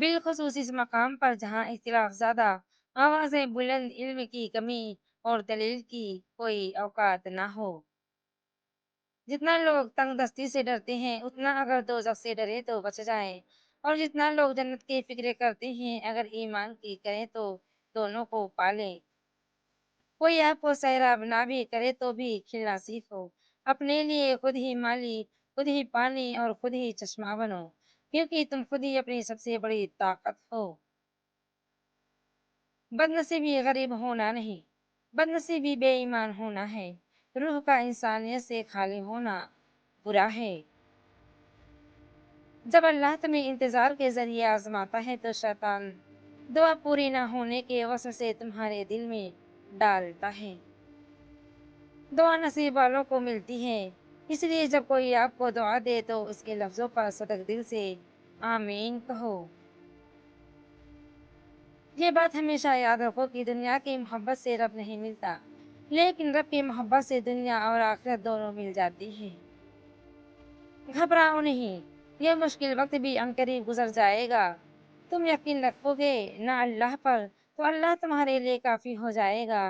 بالخصوص اس مقام پر جہاں اختلاف زیادہ، آوازیں بلند، علم کی کمی اور دلیل کی کوئی اوقات نہ ہو۔ جتنا لوگ تنگ دستی سے ڈرتے ہیں اتنا اگر دوزخ سے ڈرے تو بچ جائیں، اور جتنا لوگ جنت کی فکر کرتے ہیں اگر ایمان کی کریں تو دونوں کو پالیں۔ کوئی آپ کو سیراب نہ بھی کرے تو بھی کھلنا سیکھو، اپنے لیے خود ہی مالی، خود ہی پانی اور خود ہی چشمہ بنو، کیونکہ تم خود ہی اپنی سب سے بڑی طاقت ہو۔ بد نصیبی غریب ہونا نہیں، بد نصیبی بے ایمان ہونا ہے، روح کا انسانیت سے خالی ہونا برا ہے۔ جب اللہ تمہیں انتظار کے ذریعے آزماتا ہے تو شیطان دعا پوری نہ ہونے کے وسوسے تمہارے دل میں ڈالتا ہے۔ دعا نصیب والوں کو ملتی ہے، اس لیے جب کوئی آپ کو دعا دے تو اس کے لفظوں پر صدق دل سے آمین کہو۔ یہ بات ہمیشہ یاد رکھو کہ دنیا کی محبت سے رب نہیں ملتا، لیکن رب کی محبت سے دنیا اور آخرت دونوں مل جاتی ہے۔ گھبراؤ نہیں، یہ مشکل وقت بھی عنقریب گزر جائے گا۔ تم یقین رکھو گے نہ اللہ پر تو اللہ تمہارے لیے کافی ہو جائے گا۔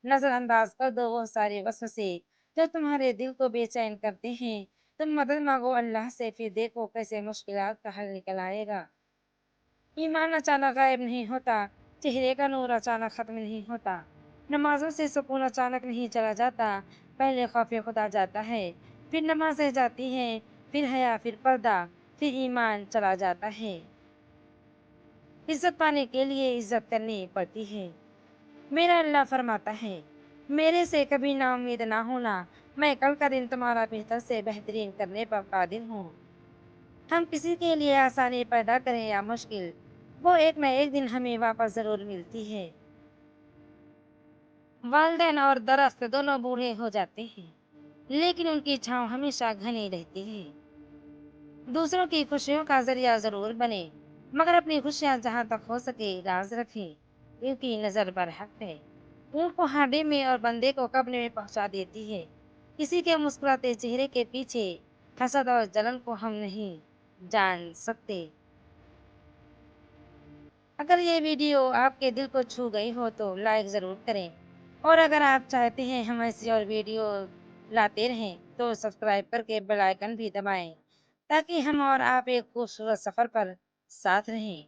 نظر انداز کر دو وہ سارے وسوسے جو تمہارے دل کو بے چین کرتے ہیں۔ تم مدد مانگو اللہ سے، پھر دیکھو کیسے مشکلات کا حل نکل آئے گا۔ ایمان اچانک غائب نہیں ہوتا، چہرے کا نور اچانک ختم نہیں ہوتا، نمازوں سے سکون اچانک نہیں چلا جاتا۔ پہلے خوف خدا جاتا ہے، پھر نمازیں جاتی ہیں، پھر حیا، پھر پردہ، پھر ایمان چلا جاتا ہے۔ عزت پانے کے لیے عزت کرنی پڑتی ہے۔ میرا اللہ فرماتا ہے، میرے سے کبھی نا امید نہ ہونا، میں کل کا دن تمہارا بہتر سے بہترین کرنے پر قادر ہوں۔ ہم کسی کے لیے آسانی پیدا کریں یا مشکل، وہ ایک نہ ایک دن ہمیں واپس ضرور ملتی ہے۔ والدین اور درخت دونوں بوڑھے ہو جاتے ہیں، لیکن ان کی چھاؤں ہمیشہ گھنی رہتی ہے۔ دوسروں کی خوشیوں کا ذریعہ ضرور بنے، مگر اپنی خوشیاں جہاں تک ہو سکے راز رکھیں، کیونکہ نظر برحق ہے۔ اونٹ کو ہانڈی میں اور بندے کو قبر میں پہنچا دیتی ہے۔ کسی کے مسکراتے چہرے کے پیچھے حسد اور جلن کو ہم نہیں جان سکتے۔ اگر یہ ویڈیو آپ کے دل کو چھو گئی ہو تو لائک ضرور کریں، اور اگر آپ چاہتے ہیں ہم ایسی اور ویڈیو لاتے رہیں تو سبسکرائب کر کے بیل آئیکن بھی دبائیں، تاکہ ہم اور آپ ایک خوبصورت سفر پر ساتھ رہیں۔